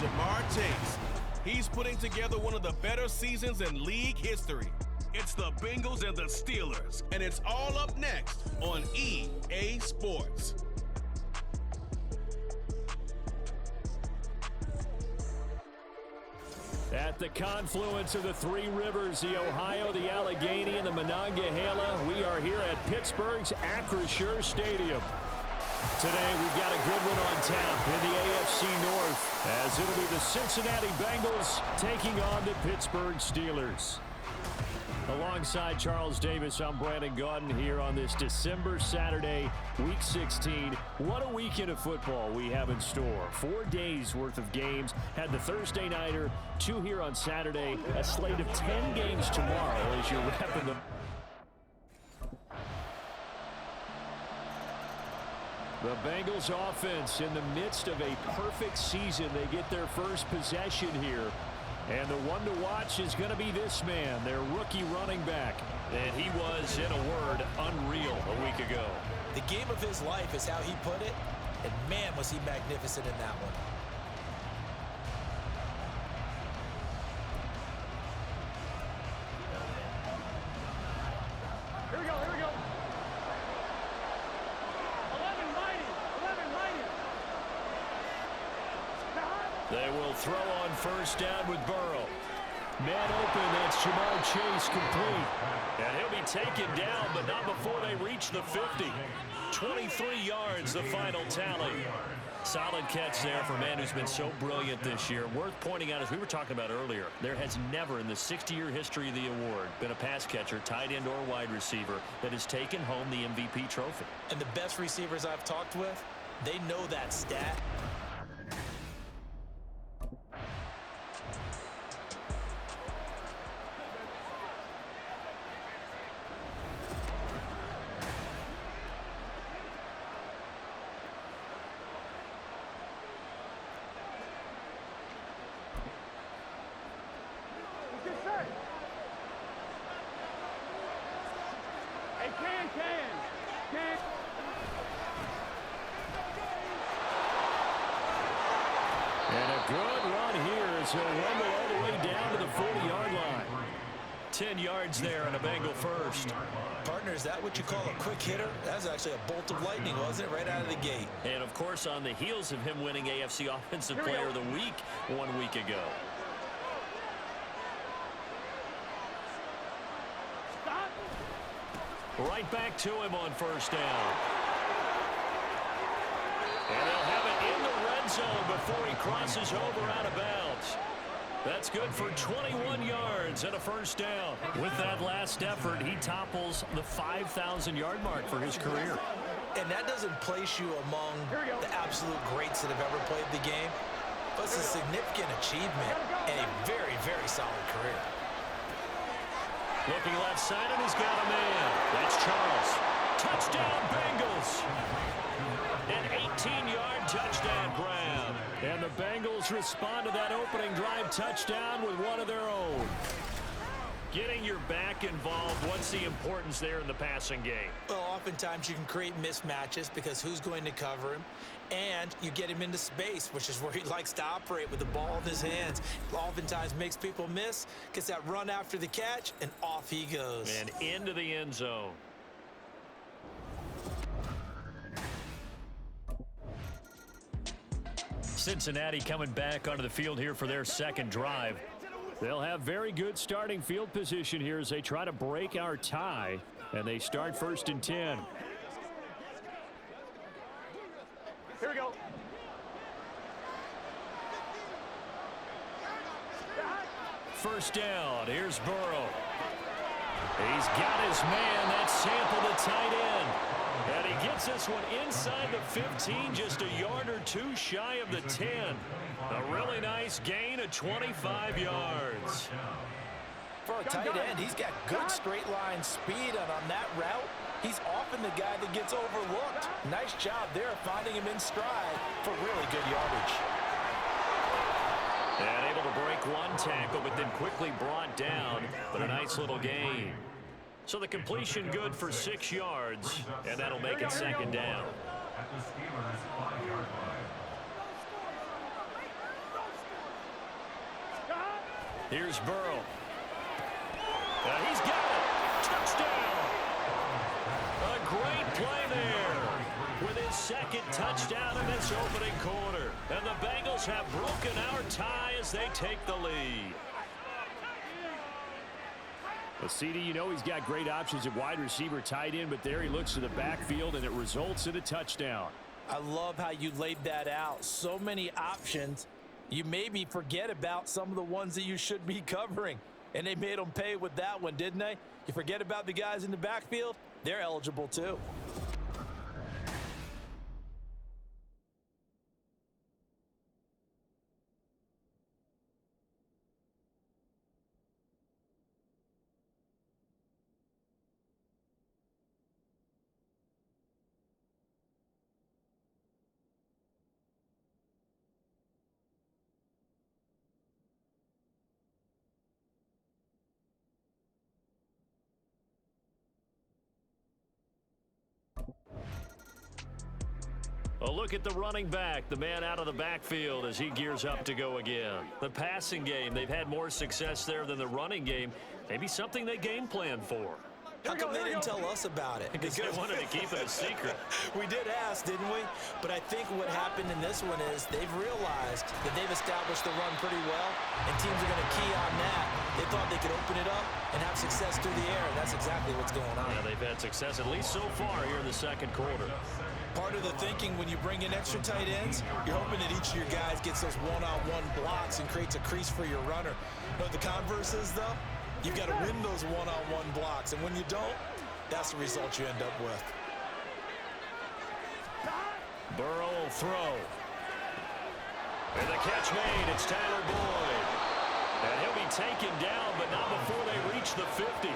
Jamar Chase. He's putting together one of the better seasons in league history. It's the Bengals and the Steelers, and it's all up next on EA Sports. At the confluence of the three rivers, the Ohio, the Allegheny, and the Monongahela, we are here at Pittsburgh's Acrisure Stadium. Today, we've got a good one on tap in the AFC North, as it'll be the Cincinnati Bengals taking on the Pittsburgh Steelers. Alongside Charles Davis, I'm Brandon Gaudin here on this December Saturday, Week 16. What a weekend of football we have in store. 4 days worth of games. Had the Thursday nighter, 2 here on Saturday, a slate of 10 games tomorrow as you're wrapping them. The Bengals offense in the midst of a perfect season. They get their first possession here. And the one to watch is going to be this man, their rookie running back. And he was, in a word, unreal a week ago. The game of his life is how he put it. And man, was he magnificent in that one. Here we go, here we go. 11 mighty. They will throw on first down with Burrow. Man open, that's Jamar Chase complete. And he'll be taken down, but not before they reach the 50. 23 yards, the final tally. Solid catch there for a man who's been so brilliant this year. Worth pointing out, as we were talking about earlier, there has never in the 60-year history of the award been a pass catcher, tight end or wide receiver, that has taken home the MVP trophy. And the best receivers I've talked with, they know that stat. And a good run here as he'll rumble all the way down to the 40-yard line. 10 yards there and a Bengal first. Partner, is that what you call a quick hitter? That was actually a bolt of lightning, wasn't it? Right out of the gate. And, of course, on the heels of him winning AFC Offensive Player of the Week 1 week ago. Right back to him on first down. And they'll have it in the red zone before he crosses over out of bounds. That's good for 21 yards and a first down. With that last effort, he topples the 5,000-yard mark for his career. And that doesn't place you among the absolute greats that have ever played the game. But it's a significant achievement and a very, very solid career. Looking left side, and he's got a man. That's Charles. Touchdown, Bengals. An 18-yard touchdown grab. And the Bengals respond to that opening drive touchdown with one of their own. Getting your back involved, what's the importance there in the passing game? Well, oftentimes you can create mismatches because who's going to cover him? And you get him into space, which is where he likes to operate with the ball in his hands. Oftentimes makes people miss, gets that run after the catch, and off he goes. And into the end zone. Cincinnati coming back onto the field here for their second drive. They'll have very good starting field position here as they try to break our tie, and they start first and 10. Here we go. First down. Here's Burrow. He's got his man. That's Sample, the tight end. And he gets this one inside the 15, just a yard or two shy of the 10. A really nice gain of 25 yards. For a tight end, he's got good straight line speed, and on that route, he's often the guy that gets overlooked. Nice job there finding him in stride for really good yardage. And able to break one tackle, but then quickly brought down. But a nice little gain. So the completion good for 6 yards, and that'll make it second down. Here's Burrow. He's got it. Touchdown. A great play there. With his second touchdown in this opening quarter. And the Bengals have broken our tie as they take the lead. Well, CD, you know he's got great options at wide receiver, tight end, but there he looks to the backfield, and it results in a touchdown. I love how you laid that out. So many options. You maybe forget about some of the ones that you should be covering. And they made them pay with that one, didn't they? You forget about the guys in the backfield, they're eligible too. A look at the running back, the man out of the backfield as he gears up to go again. The passing game, they've had more success there than the running game. Maybe something they game plan for. How come they didn't tell us about it? Because they wanted to keep it a secret. We did ask, didn't we? But I think what happened in this one is they've realized that they've established the run pretty well, and teams are going to key on that. They thought they could open it up and have success through the air, and that's exactly what's going on. Yeah, they've had success, at least so far here in the second quarter. Part of the thinking when you bring in extra tight ends, you're hoping that each of your guys gets those one-on-one blocks and creates a crease for your runner. You know what the converse is, though? You've got to win those one-on-one blocks, and when you don't, that's the result you end up with. Burrow will throw. And the catch made. It's Tyler Boyd. And he'll be taken down, but not before they reach the 50.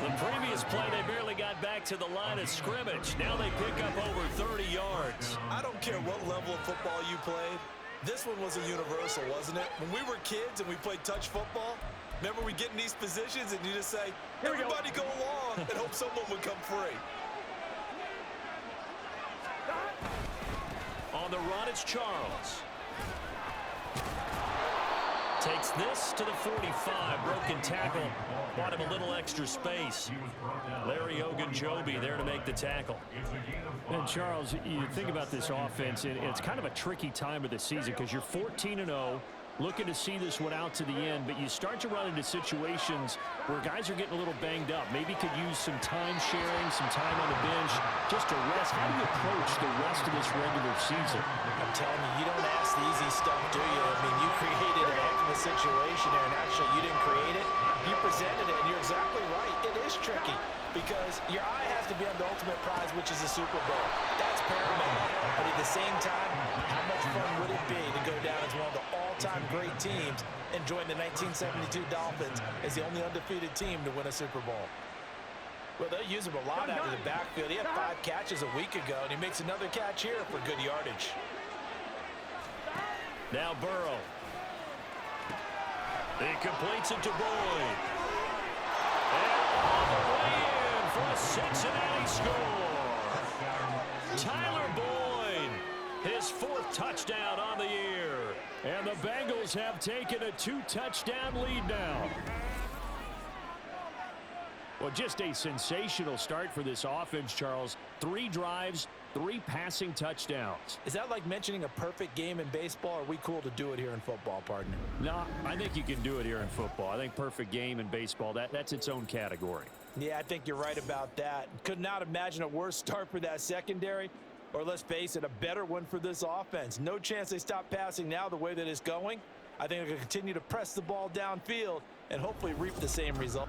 The previous play, they barely got back to the line of scrimmage. Now they pick up over 30 yards. I don't care what level of football you played. This one was a universal, wasn't it? When we were kids and we played touch football, remember we get in these positions and you just say, everybody go along and hope someone would come free. On the run, it's Charles. Takes this to the 45. Broken tackle. Bought him a little extra space. Larry Ogunjobi there to make the tackle. And Charles, you think about this offense, and it's kind of a tricky time of the season because you're 14-0. Looking to see this one out to the end, but you start to run into situations where guys are getting a little banged up. Maybe could use some time sharing, some time on the bench, just to rest. How do you approach the rest of this regular season? I'm telling you, you don't ask the easy stuff, do you? I mean, you created a heck of a situation there, and actually you didn't create it. You presented it, and you're exactly right. It is tricky because your eye has to be on the ultimate prize, which is the Super Bowl. That's paramount. But at the same time, how much fun would it be to go down as one of the all-time great teams and join the 1972 Dolphins as the only undefeated team to win a Super Bowl? Well, they use him a lot out of the backfield. He had 5 catches a week ago, and he makes another catch here for good yardage. Now Burrow. He completes it to Boyd. And all the way in for a Cincinnati score. Tyler Boyd, his 4th touchdown on the year. And the Bengals have taken a 2-touchdown lead now. Well, just a sensational start for this offense, Charles. 3 drives, 3 passing touchdowns. Is that like mentioning a perfect game in baseball, or are we cool to do it here in football, partner? No, I think you can do it here in football. I think perfect game in baseball, that's its own category. Yeah, I think you're right about that. Could not imagine a worse start for that secondary, or let's face it, a better one for this offense. No chance they stop passing now the way that it's going. I think they're going to continue to press the ball downfield and hopefully reap the same result.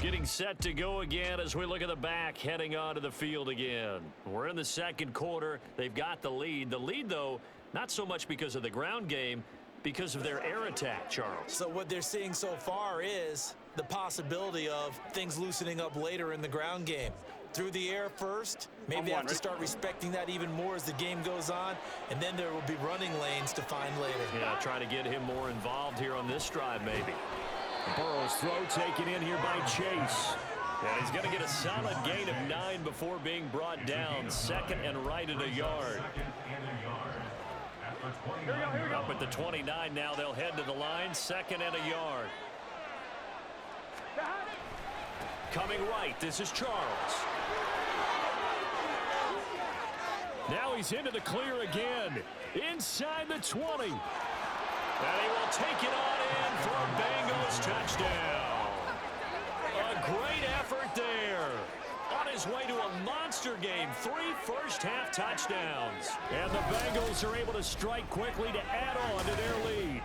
Getting set to go again as we look at the back heading onto the field again. We're in the second quarter. They've got the lead. The lead, though, not so much because of the ground game, because of their air attack, Charles. So what they're seeing so far is the possibility of things loosening up later in the ground game. Through the air first, maybe they have to start respecting that even more as the game goes on, and then there will be running lanes to find later. Yeah, try to get him more involved here on this drive, maybe. Burrow's throw taken in here by Chase. And he's going to get a solid gain of 9 before being brought down. 2nd and right at a yard. Here we go. Up at the 29 now, they'll head to the line, 2nd and a yard. Coming right, this is Charles. Now he's into the clear again, inside the 20. And he will take it on in for a Bengals touchdown. A great effort there. On his way to a monster game, 3 first-half touchdowns. And the Bengals are able to strike quickly to add on to their lead.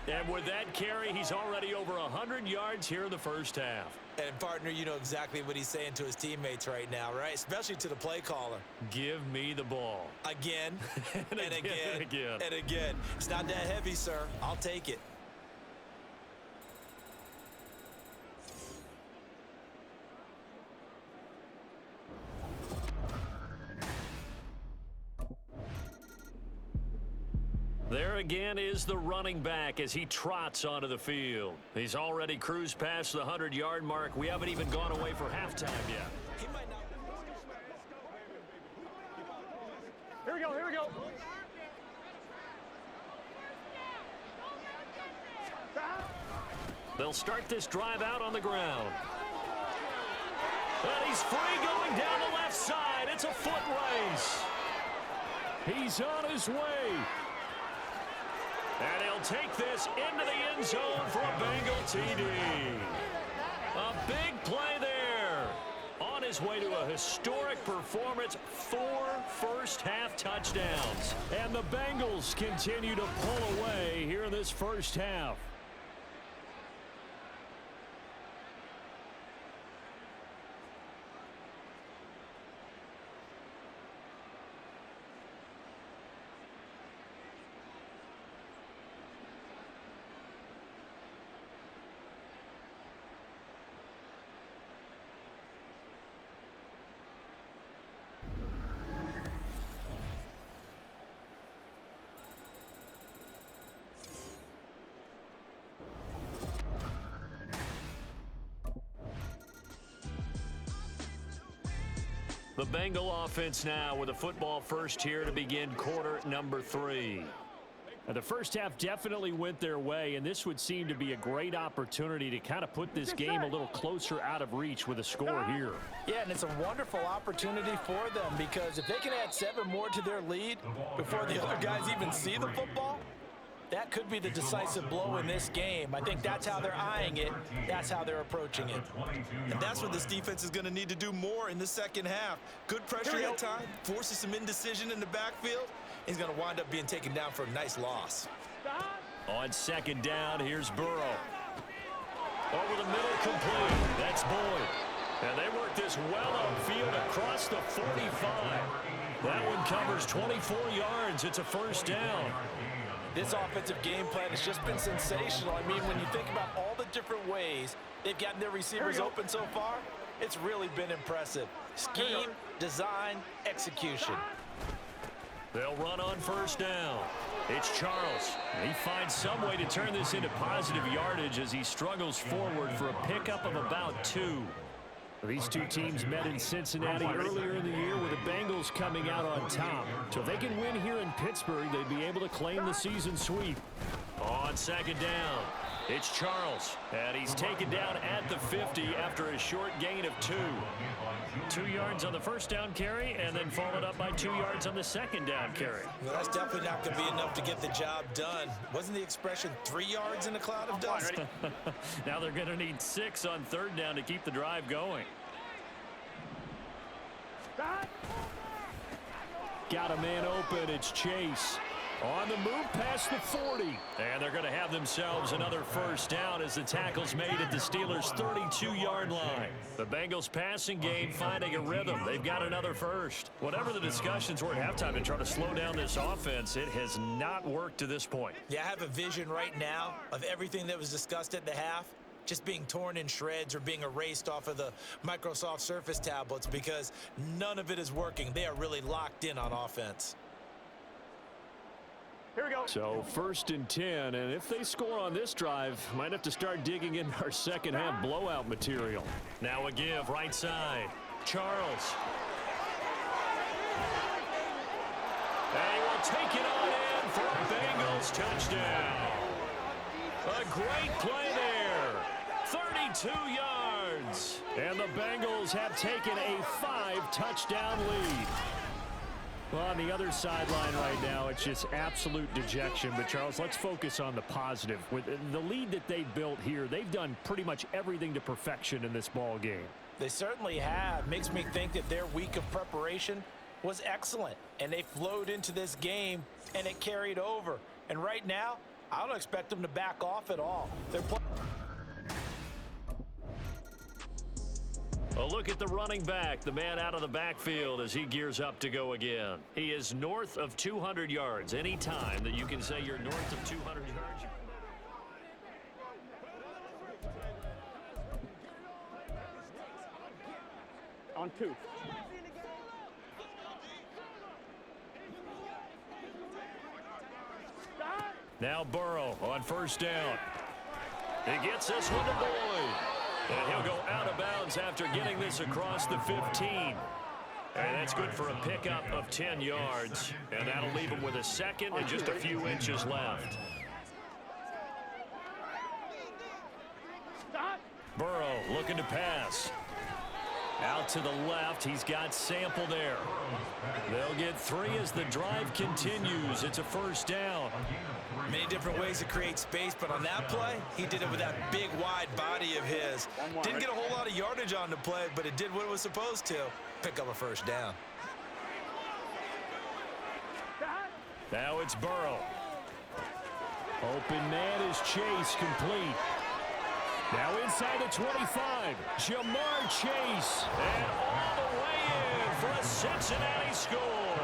And with that carry, he's already over 100 yards here in the first half. And, partner, you know exactly what he's saying to his teammates right now, right? Especially to the play caller. Give me the ball. Again, and again, and again. and again. It's not that heavy, sir. I'll take it. There again is the running back as he trots onto the field. He's already cruised past the 100-yard mark. We haven't even gone away for halftime yet. He might not. Here we go. Here we go. They'll start this drive out on the ground. And he's free going down the left side. It's a foot race. He's on his way. And he'll take this into the end zone for a Bengal TD. A big play there. On his way to a historic performance, 4 first-half touchdowns. And the Bengals continue to pull away here in this first half. The Bengal offense now with a football first here to begin quarter number 3. Now, the first half definitely went their way, and this would seem to be a great opportunity to kind of put this game a little closer out of reach with a score here. Yeah, and it's a wonderful opportunity for them because if they can add 7 more to their lead before the other guys even see the football, that could be the decisive blow in this game. I think that's how they're eyeing it. That's how they're approaching it. And that's what this defense is going to need to do more in the second half. Good pressure at time, forces some indecision in the backfield. He's going to wind up being taken down for a nice loss. On second down, here's Burrow. Over the middle, complete. That's Boyd. And they work this well upfield across the 45. That one covers 24 yards. It's a first down. This offensive game plan has just been sensational. I mean, when you think about all the different ways they've gotten their receivers open so far, it's really been impressive. Scheme, design, execution. They'll run on first down. It's Charles. He finds some way to turn this into positive yardage as he struggles forward for a pickup of about 2. These two teams met in Cincinnati earlier in the year with the Bengals coming out on top. So if they can win here in Pittsburgh, they'd be able to claim the season sweep. On second down, it's Charles. And he's taken down at the 50 after a short gain of 2. 2 yards on the first down carry and then followed up by 2 yards on the second down carry. Well, that's definitely not going to be enough to get the job done. Wasn't the expression 3 yards in a cloud of dust? Now they're going to need 6 on third down to keep the drive going. Got a man open. It's Chase. On the move past the 40. And they're going to have themselves another first down as the tackle's made at the Steelers' 32-yard line. The Bengals passing game finding a rhythm. They've got another first. Whatever the discussions were at halftime to try to slow down this offense, it has not worked to this point. Yeah, I have a vision right now of everything that was discussed at the half just being torn in shreds or being erased off of the Microsoft Surface tablets because none of it is working. They are really locked in on offense. Here we go. So 1st and 10, and if they score on this drive, might have to start digging in our second half blowout material. Now a give right side. Charles. And he will will take it on in for a Bengals touchdown. A great play there. 32 yards. And the Bengals have taken a 5-touchdown lead. Well, on the other sideline right now, it's just absolute dejection. But, Charles, let's focus on the positive. With the lead that they've built here, they've done pretty much everything to perfection in this ball game. They certainly have. Makes me think that their week of preparation was excellent. And they flowed into this game, and it carried over. And right now, I don't expect them to back off at all. They're playing. A look at the running back, the man out of the backfield as he gears up to go again. He is north of 200 yards. Any time that you can say you're north of 200 yards. On 2. Now Burrow on first down. He gets this one to Boyd. And he'll go out of bounds after getting this across the 15. And that's good for a pickup of 10 yards. And that'll leave him with a second and just a few inches left. Burrow looking to pass. Out to the left. He's got Sample there. They'll get 3 as the drive continues. It's a first down. Many different ways to create space, but on that play, he did it with that big, wide body of his. Didn't get a whole lot of yardage on the play, but it did what it was supposed to. Pick up a first down. Now it's Burrow. Open man is Chase, complete. Now inside the 25, Jamar Chase. And all the way in for a Cincinnati score.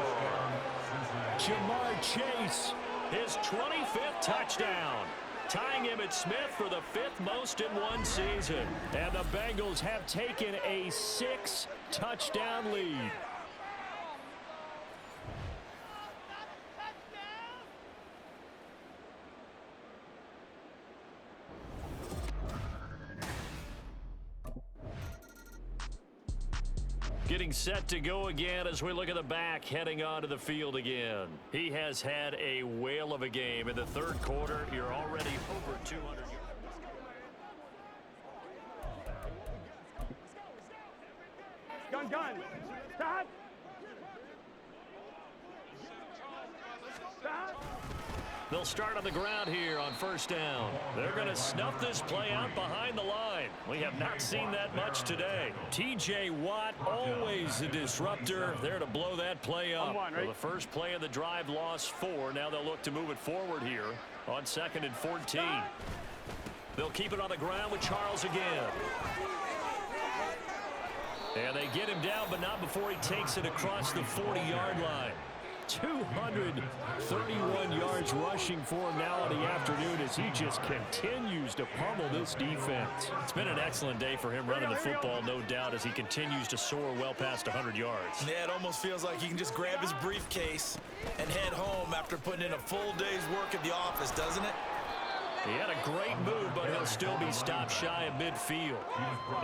Jamar Chase, his 25th touchdown. Tying him at Smith for the 5th most in one season. And the Bengals have taken a 6-touchdown lead. Getting set to go again as we look at the back heading onto the field again. He has had a whale of a game. In the third quarter, you're already over 200 yards. Gun. Stop. They'll start on the ground here on first down. They're going to snuff this play out behind the line. We have not seen that much today. T.J. Watt, always a disruptor, there to blow that play up. Well, the first play of the drive lost 4. Now they'll look to move it forward here on 2nd and 14. They'll keep it on the ground with Charles again. And they get him down, but not before he takes it across the 40-yard line. 231 yards rushing for him now in the afternoon as he just continues to pummel this defense. It's been an excellent day for him running the football, no doubt, as he continues to soar well past 100 yards. Yeah, it almost feels like he can just grab his briefcase and head home after putting in a full day's work at the office, doesn't it? He had a great move, but he'll still be stopped shy of midfield.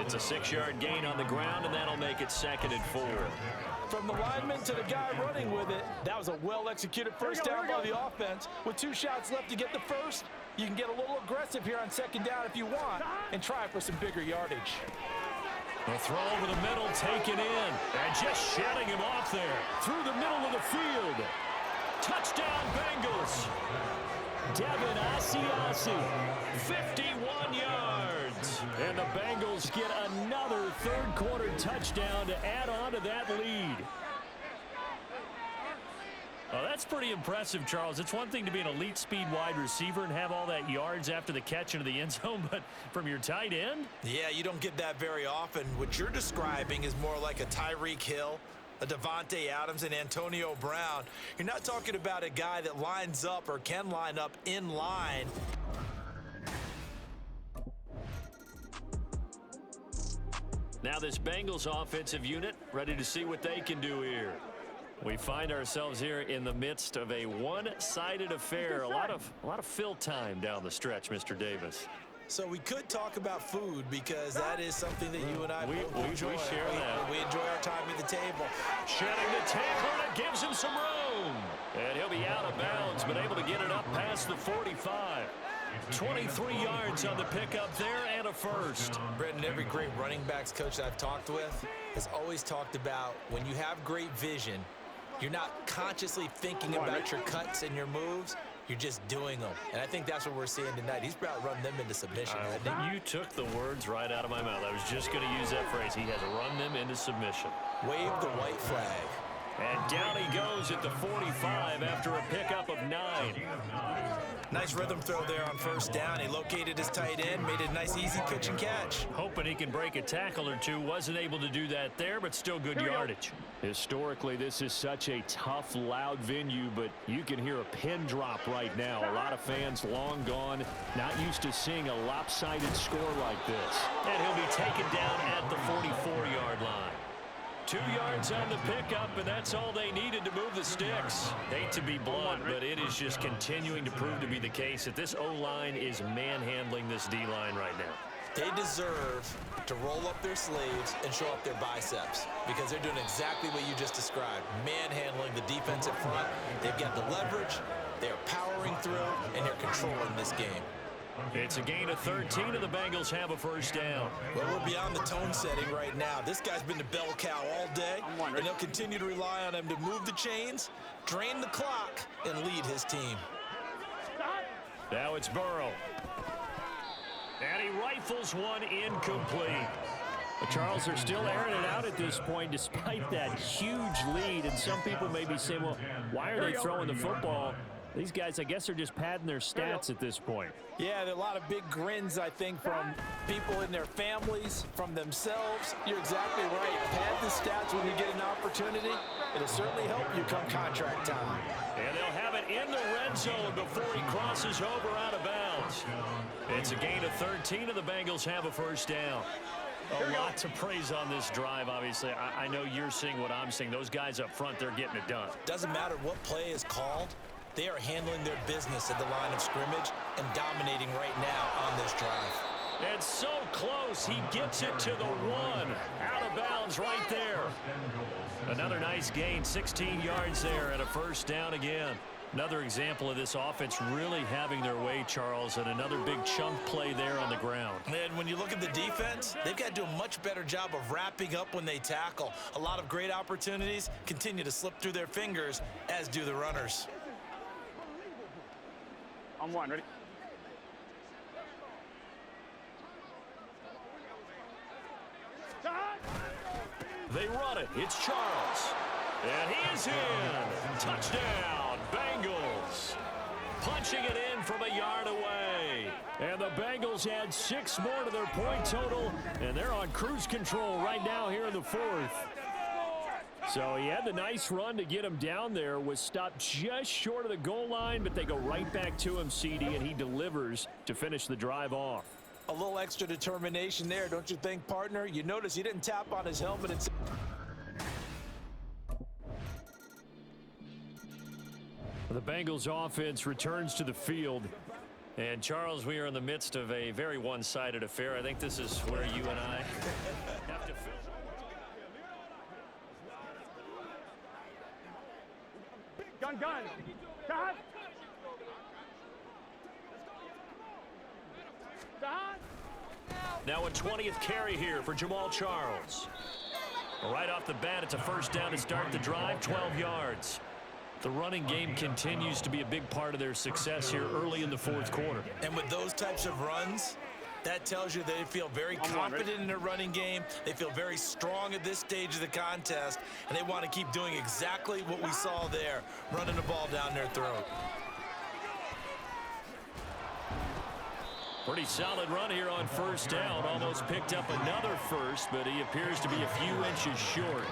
It's a 6-yard gain on the ground, and that'll make it 2nd and 4. From the lineman to the guy running with it, that was a well-executed first down by the offense. With 2 shots left to get the first, you can get a little aggressive here on 2nd down if you want and try for some bigger yardage. A throw over the middle, taken in, and just shutting him off there. Through the middle of the field. Touchdown, Bengals. Devin Asiasi, 51 yards. And the Bengals get another third-quarter touchdown to add on to that lead. Well, that's pretty impressive, Charles. It's one thing to be an elite speed wide receiver and have all that yards after the catch into the end zone, but from your tight end? Yeah, you don't get that very often. What you're describing is more like a Tyreek Hill, a Devontae Adams, and Antonio Brown. You're not talking about a guy that lines up or can line up in line. Now this Bengals offensive unit ready to see what they can do here. We find ourselves here in the midst of a one-sided affair. A lot of fill time down the stretch, Mr. Davis. So we could talk about food because that is something that you and I both enjoy. We share that. We enjoy our time at the table. Shedding the tackle, and it gives him some room. And he'll be out of bounds, but able to get it up past the 45. 23 yards on the pickup there and a first. Brendan, every great running backs coach that I've talked with has always talked about when you have great vision, you're not consciously thinking about your cuts and your moves. You're just doing them. And I think that's what we're seeing tonight. He's about running them into submission. You took the words right out of my mouth. I was just going to use that phrase. He has run them into submission. Wave the white flag. And down he goes at the 45 after a pickup of 9. Nice rhythm throw there on first down. He located his tight end, made it a nice, easy pitch and catch. Hoping he can break a tackle or two. Wasn't able to do that there, but still good yardage. Historically, this is such a tough, loud venue, but you can hear a pin drop right now. A lot of fans long gone, not used to seeing a lopsided score like this. And he'll be taken down at the 44-yard line. 2 yards on the pickup, and that's all they needed to move the sticks. Hate to be blunt, but it is just continuing to prove to be the case that this O-line is manhandling this D-line right now. They deserve to roll up their sleeves and show up their biceps because they're doing exactly what you just described, manhandling the defensive front. They've got the leverage, they're powering through, and they're controlling this game. It's a gain of 13, and the Bengals have a first down. Well, we're beyond the tone setting right now. This guy's been the bell cow all day, and they'll continue to rely on him to move the chains, drain the clock, and lead his team. Now it's Burrow. And he rifles one incomplete. The Charles are still airing it out at this point despite that huge lead, and some people may be saying, well, why are they throwing the football? These guys, I guess, are just padding their stats at this point. Yeah, there are a lot of big grins, I think, from people in their families, from themselves. You're exactly right. Pad the stats when you get an opportunity. It'll certainly help you come contract time. And they'll have it in the red zone before he crosses over out of bounds. It's a gain of 13, and the Bengals have a first down. A lot to praise on this drive, obviously. I know you're seeing what I'm seeing. Those guys up front, they're getting it done. Doesn't matter what play is called. They are handling their business at the line of scrimmage and dominating right now on this drive. And so close, he gets it to the 1. Out of bounds right there. Another nice gain, 16 yards there, and a first down again. Another example of this offense really having their way, Charles, and another big chunk play there on the ground. And when you look at the defense, they've got to do a much better job of wrapping up when they tackle. A lot of great opportunities continue to slip through their fingers, as do the runners. On one, ready? They run it. It's Charles. And he is in. Touchdown, Bengals. Punching it in from a yard away. And the Bengals add 6 more to their point total, and they're on cruise control right now here in the 4th. So he had the nice run to get him down there, was stopped just short of the goal line, but they go right back to him, CD, and he delivers to finish the drive off. A little extra determination there, don't you think, partner? You notice he didn't tap on his helmet and... The Bengals offense returns to the field. And, Charles, we are in the midst of a very one-sided affair. I think this is where you and I have to fill. Gun. Stop. Now a 20th carry here for Jamal Charles. Right off the bat, it's a first down to start the drive, 12 yards. The running game continues to be a big part of their success here early in the 4th quarter. And with those types of runs, that tells you they feel very confident in their running game. They feel very strong at this stage of the contest, and they want to keep doing exactly what we saw there, running the ball down their throat. Pretty solid run here on first down. Almost picked up another first, but he appears to be a few inches short.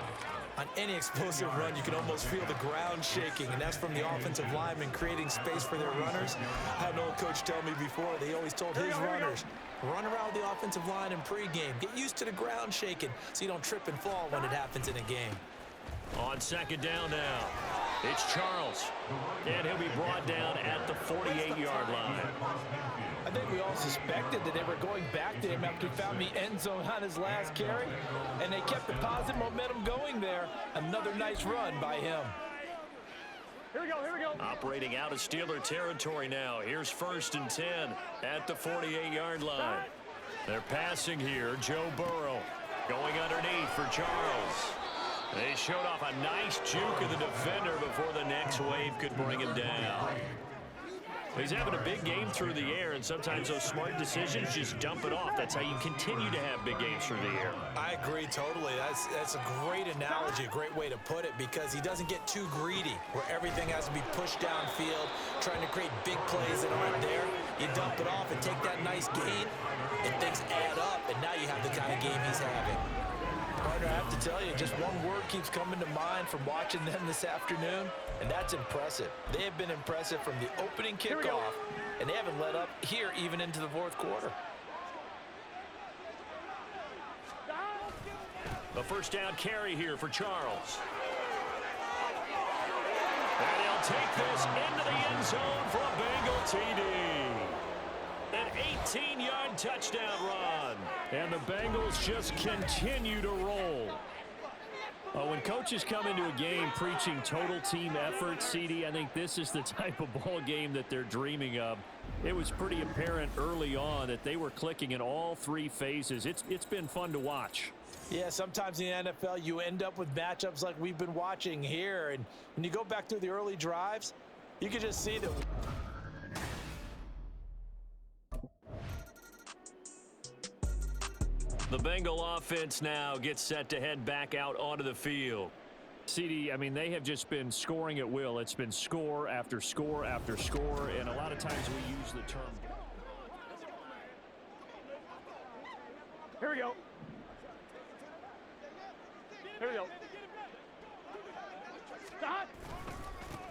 On any explosive run, you can almost feel the ground shaking, and that's from the offensive linemen creating space for their runners. I had an old coach tell me before, they always told his runners, run around the offensive line in pregame. Get used to the ground shaking so you don't trip and fall when it happens in a game. On second down now. It's Charles. And he'll be brought down at the 48-yard line. I think we all suspected that they were going back to him after he found the end zone on his last carry, and they kept the positive momentum going there. Another nice run by him. Here we go, here we go. Operating out of Steeler territory now. Here's 1st and 10 at the 48-yard line. They're passing here. Joe Burrow going underneath for Charles. They showed off a nice juke of the defender before the next wave could bring him down. He's having a big game through the air, and sometimes those smart decisions just dump it off. That's how you continue to have big games through the air. I agree totally. That's a great analogy, a great way to put it, because he doesn't get too greedy where everything has to be pushed downfield, trying to create big plays that aren't there. You dump it off and take that nice gain, and things add up, and now you have the kind of game he's having. Partner, I have to tell you, just one word keeps coming to mind from watching them this afternoon, and that's impressive. They have been impressive from the opening kickoff, and they haven't let up here even into the fourth quarter. The first down carry here for Charles. And he'll take this into the end zone for a Bengal TD. An 18-yard touchdown run. And the Bengals just continue to roll. When coaches come into a game preaching total team effort, CD, I think this is the type of ball game that they're dreaming of. It was pretty apparent early on that they were clicking in all three phases. It's been fun to watch. Yeah, sometimes in the NFL you end up with matchups like we've been watching here. And when you go back through the early drives, you can just see that. The Bengal offense now gets set to head back out onto the field. CD, I mean, they have just been scoring at will. It's been score after score after score, and a lot of times we use the term. Here we go. Here we go. Stop.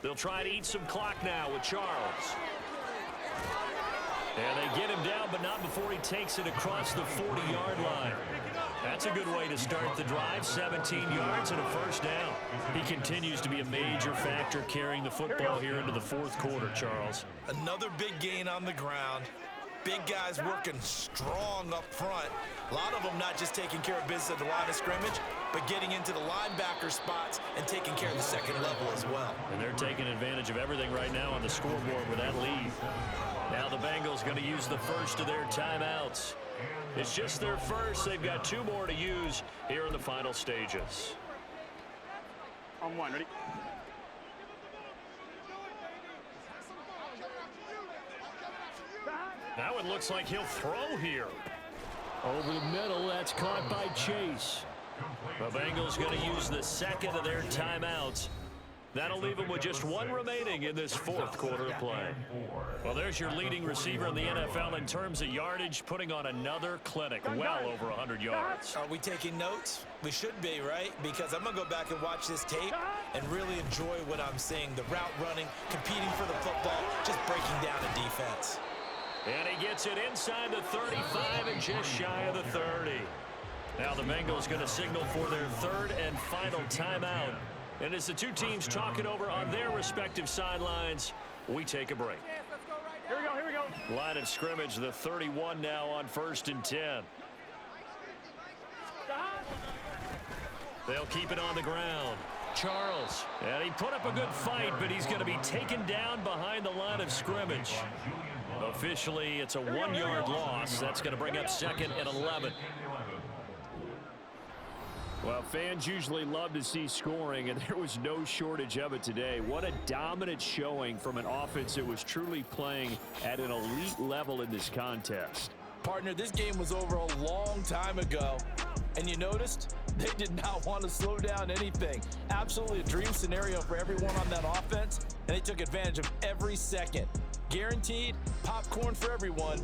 They'll try to eat some clock now with Charles. And they get him down, but not before he takes it across the 40-yard line. That's a good way to start the drive. 17 yards and a first down. He continues to be a major factor carrying the football here into the fourth quarter, Charles. Another big gain on the ground. Big guys working strong up front. A lot of them not just taking care of business at the line of scrimmage, but getting into the linebacker spots and taking care of the second level as well. And they're taking advantage of everything right now on the scoreboard with that lead. Now the Bengals going to use the first of their timeouts. It's just their first. They've got 2 more to use here in the final stages. On one, ready? Now it looks like he'll throw here. Over the middle, that's caught by Chase. The Bengals going to use the second of their timeouts. That'll leave them with just 1 remaining in this fourth quarter of play. Well, there's your leading receiver in the NFL in terms of yardage, putting on another clinic, well over 100 yards. Are we taking notes? We should be, right? Because I'm going to go back and watch this tape and really enjoy what I'm seeing. The route running, competing for the football, just breaking down a defense. And he gets it inside the 35 and just shy of the 30. Now the Bengals going to signal for their third and final timeout. And as the two teams talk it over on their respective sidelines, we take a break. Here we go, here we go. Line of scrimmage, the 31 now on 1st and 10. They'll keep it on the ground. Charles, and he put up a good fight, but he's going to be taken down behind the line of scrimmage. Officially, it's a 1-yard loss. That's going to bring up 2nd and 11. Well, fans usually love to see scoring, and there was no shortage of it today. What a dominant showing from an offense that was truly playing at an elite level in this contest. Partner, this game was over a long time ago, and you noticed they did not want to slow down anything. Absolutely a dream scenario for everyone on that offense, and they took advantage of every second. Guaranteed popcorn for everyone.